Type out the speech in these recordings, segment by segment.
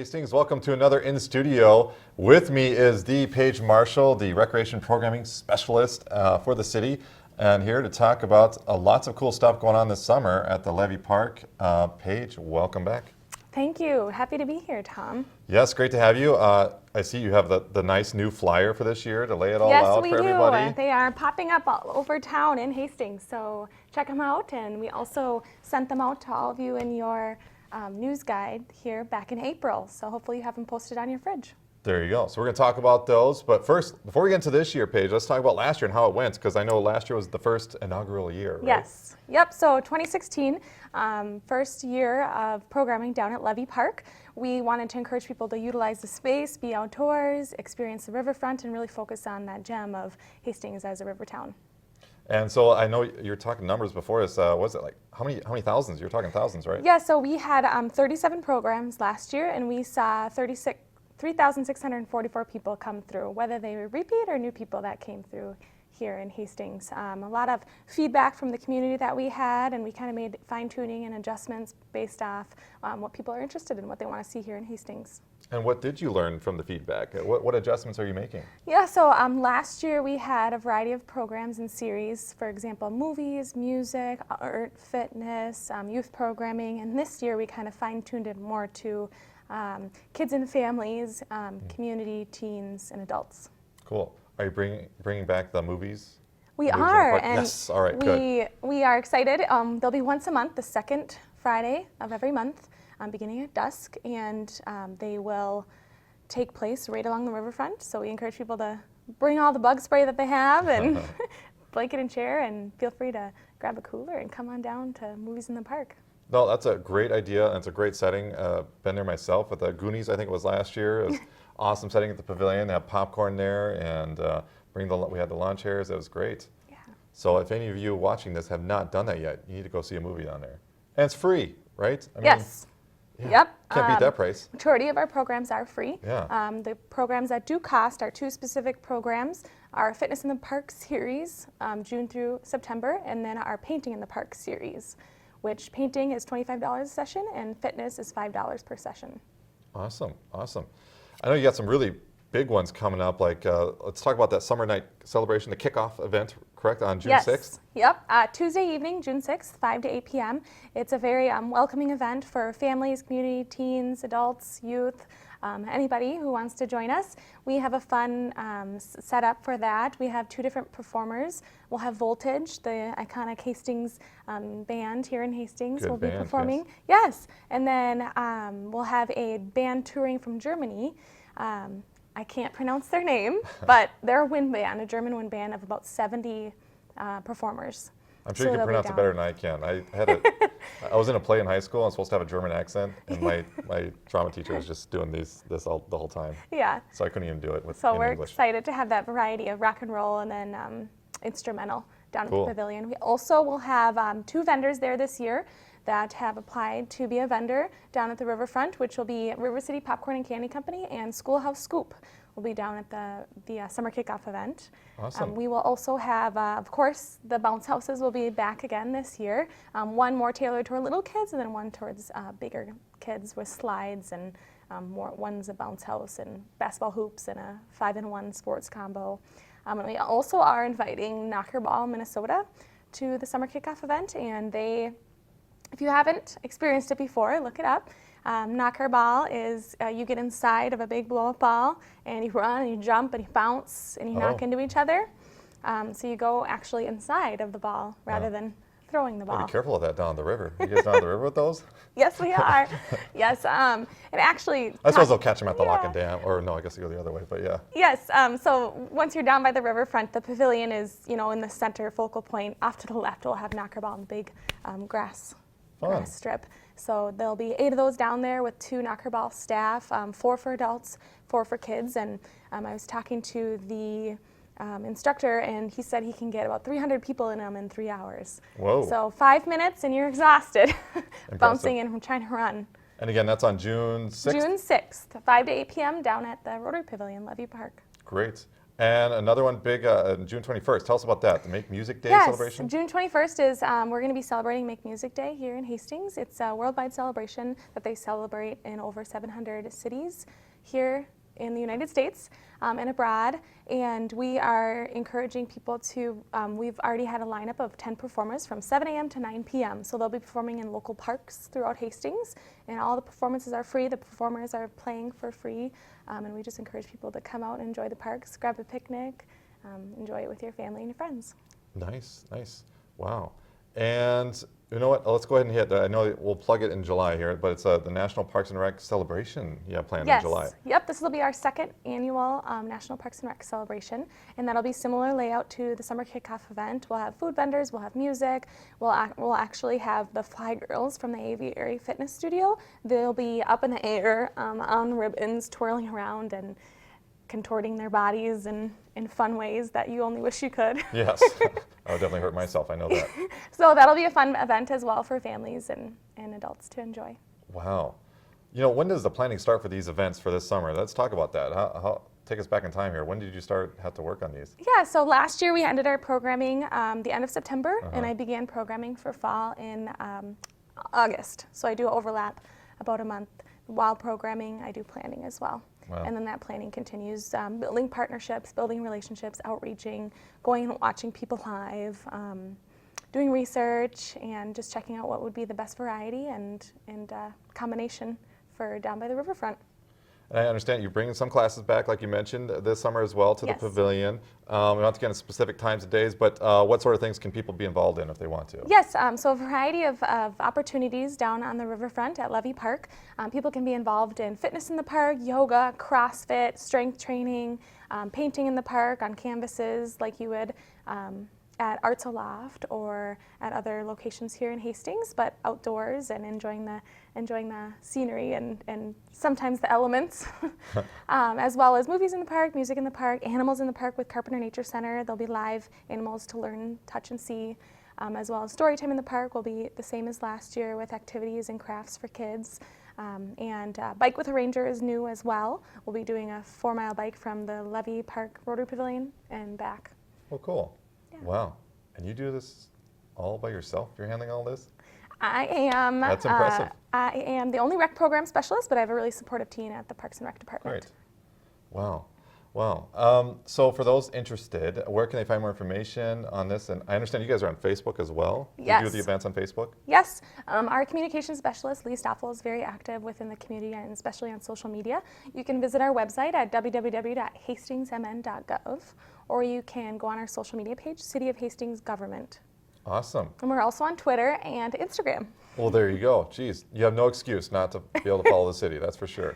Hastings. Welcome to another In Studio. With me is the Paige Marschall, the Recreation Programming Specialist for the city, and here to talk about lots of cool stuff going on this summer at the Levy Park. Paige, welcome back. Thank you. Happy to be here, Tom. Yes, great to have you. I see you have the nice new flyer for this year to lay it all out for everybody. Yes, we do. They are popping up all over town in Hastings, so check them out. And we also sent them out to all of you in your news guide here back in April. So hopefully you have them posted on your fridge. There you go. So we're going to talk about those. But first, before we get into this year, Paige, let's talk about last year and how it went, because I know last year was the first inaugural year, right? Yes. Yep. So 2016, first year of programming down at Levy Park. We wanted to encourage people to utilize the space, be outdoors, experience the riverfront, and really focus on that gem of Hastings as a river town. And so I know you're talking numbers before this. Was it like how many thousands? You're talking thousands, right? Yeah. So we had 37 programs last year, and we saw 3,644 people come through, whether they were repeat or new people that came through here in Hastings. A lot of feedback from the community that we had, and we kind of made fine-tuning and adjustments based off what people are interested in, what they want to see here in Hastings. And what did you learn from the feedback? What adjustments are you making? Yeah, so last year we had a variety of programs and series, for example, movies, music, art, fitness, youth programming, and this year we kind of fine-tuned it more to kids and families, community, teens, and adults. Cool. Are you bringing back the movies? We are, and yes. All right, good. We are excited. They'll be once a month, the second Friday of every month, beginning at dusk, and they will take place right along the riverfront. So we encourage people to bring all the bug spray that they have and blanket and chair, and feel free to grab a cooler and come on down to Movies in the Park. No, that's a great idea, and it's a great setting. Been there myself with the Goonies, I think it was last year. It was awesome setting at the pavilion. They have popcorn there, and we had the lawn chairs. It was great. Yeah. So if any of you watching this have not done that yet, you need to go see a movie down there. And it's free, right? I mean, yes. Yeah, yep. Can't beat that price. Majority of our programs are free. Yeah. The programs that do cost are two specific programs: our Fitness in the Park series, June through September, and then our Painting in the Park series, which painting is $25 a session and fitness is $5 per session. Awesome, awesome. I know you got some really big ones coming up, like let's talk about that summer night celebration, the kickoff event, correct, on June 6th? Yep, Tuesday evening, June 6th, 5 to 8 p.m. It's a very welcoming event for families, community, teens, adults, youth, anybody who wants to join us. We have a fun setup for that. We have two different performers. We'll have Voltage, the iconic Hastings band here in Hastings. Good will be band, performing. Yes, and then we'll have a band touring from Germany. I can't pronounce their name, but they're a wind band, a German wind band of about 70 performers. I'm sure you can pronounce it better than I can. I was in a play in high school. I'm supposed to have a German accent, and my drama teacher was just doing the whole time. Yeah. So I couldn't even do it in So we're English. excited to have that variety of rock and roll and then instrumental down Cool. at the pavilion. We also will have two vendors there this year that have applied to be a vendor down at the riverfront, which will be River City Popcorn and Candy Company and Schoolhouse Scoop will be down at the summer kickoff event. Awesome. We will also have, of course, the bounce houses will be back again this year. One more tailored toward little kids, and then one towards bigger kids with slides, and one's a bounce house and basketball hoops and a 5-in-1 sports combo. And we also are inviting Knockerball Minnesota to the summer kickoff event, and if you haven't experienced it before, look it up. Knockerball is you get inside of a big blow-up ball, and you run and you jump and you bounce and you knock into each other. So you go actually inside of the ball rather than throwing the ball. Be careful of that down the river. You guys down the river with those? Yes, we are. Yes, and actually. I suppose they'll catch them at the lock and dam, or no, I guess they go the other way. But yeah. Yes. So once you're down by the riverfront, the pavilion is in the center focal point. Off to the left, we'll have Knockerball and big grass strip. So there'll be 8 of those down there with 2 Knockerball staff, 4 for adults, 4 for kids. And I was talking to the instructor, and he said he can get about 300 people in them in 3 hours. Whoa. So 5 minutes and you're exhausted bouncing and trying to run. And again, that's on June 6th? June 6th, 5 to 8 p.m. down at the Rotary Pavilion, Levy Park. Great. And another one big June 21st. Tell us about that, the Make Music Day Yes, celebration. June 21st is, we're going to be celebrating Make Music Day here in Hastings. It's a worldwide celebration that they celebrate in over 700 cities here in the United States and abroad. And we are encouraging people to, we've already had a lineup of 10 performers from 7 a.m. to 9 p.m. So they'll be performing in local parks throughout Hastings. And all the performances are free. The performers are playing for free. And we just encourage people to come out and enjoy the parks, grab a picnic, enjoy it with your family and your friends. Nice, nice. Wow. And you know what? Let's go ahead and hit. I know we'll plug it in July here, but it's the National Parks and Rec celebration you have planned in July. Yep, this will be our second annual National Parks and Rec celebration, and that'll be similar layout to the summer kickoff event. We'll have food vendors, we'll have music, we'll actually have the Fly Girls from the Aviary Fitness Studio. They'll be up in the air on ribbons, twirling around and contorting their bodies in fun ways that you only wish you could. Yes, I would definitely hurt myself, I know that. So that'll be a fun event as well for families and adults to enjoy. Wow. You know, when does the planning start for these events for this summer? Let's talk about that. Take us back in time here. When did you have to work on these? Yeah, so last year we ended our programming the end of September, and I began programming for fall in August. So I do overlap about a month. While programming, I do planning as well. Wow. And then that planning continues, building partnerships, building relationships, outreaching, going and watching people live, doing research, and just checking out what would be the best variety and combination for down by the riverfront. And I understand you're bringing some classes back, like you mentioned, this summer as well to the pavilion. We don't have to get into specific times and days, but what sort of things can people be involved in if they want to? Yes, so a variety of opportunities down on the riverfront at Levy Park. People can be involved in fitness in the park, yoga, CrossFit, strength training, painting in the park on canvases like you would at Arts Aloft or at other locations here in Hastings, but outdoors and enjoying the scenery and sometimes the elements, as well as movies in the park, music in the park, animals in the park with Carpenter Nature Center. There'll be live animals to learn, touch, and see, as well as story time in the park will be the same as last year with activities and crafts for kids. And Bike with a Ranger is new as well. We'll be doing a 4-mile bike from the Levy Park Rotary Pavilion and back. Oh, cool. Yeah. Wow. And you do this all by yourself? You're handling all this? I am. That's impressive. I am the only rec program specialist, but I have a really supportive team at the Parks and Rec department. Great. Wow. Wow. So for those interested, where can they find more information on this? And I understand you guys are on Facebook as well. Yes. You do the events on Facebook? Yes. Our communications specialist, Lee Stoffel, is very active within the community and especially on social media. You can visit our website at www.hastingsmn.gov, or you can go on our social media page, City of Hastings Government. Awesome. And we're also on Twitter and Instagram. Well, there you go. Geez, you have no excuse not to be able to follow the city, that's for sure.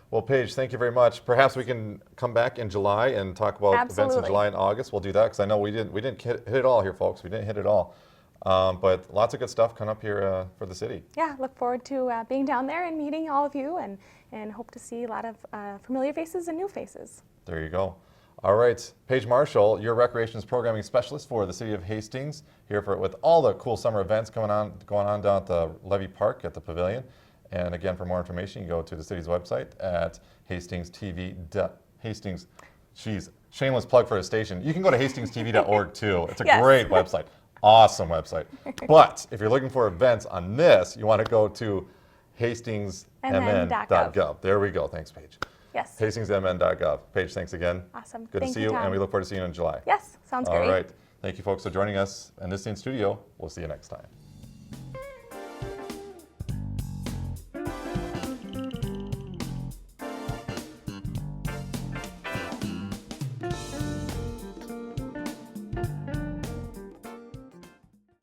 Well, Paige, thank you very much. Perhaps we can come back in July and talk about events in July and August. We'll do that because I know we didn't hit it all here, folks. We didn't hit it all. But lots of good stuff coming up here for the city. Yeah, look forward to being down there and meeting all of you and hope to see a lot of familiar faces and new faces. There you go. All right, Paige Marschall, your recreations programming specialist for the City of Hastings, here with all the cool summer events going on down at the Levy Park at the Pavilion. And again, for more information, you go to the city's website at shameless plug for a station. You can go to hastingstv.org too. It's a great website, awesome website. But if you're looking for events on this, you want to go to hastingsmn.gov. There we go. Thanks, Paige. Yes. hastingsmn.gov. Paige, thanks again. Awesome. Good to see you, and we look forward to seeing you in July. Yes, sounds great. All right. Thank you, folks, for joining us in this studio. We'll see you next time.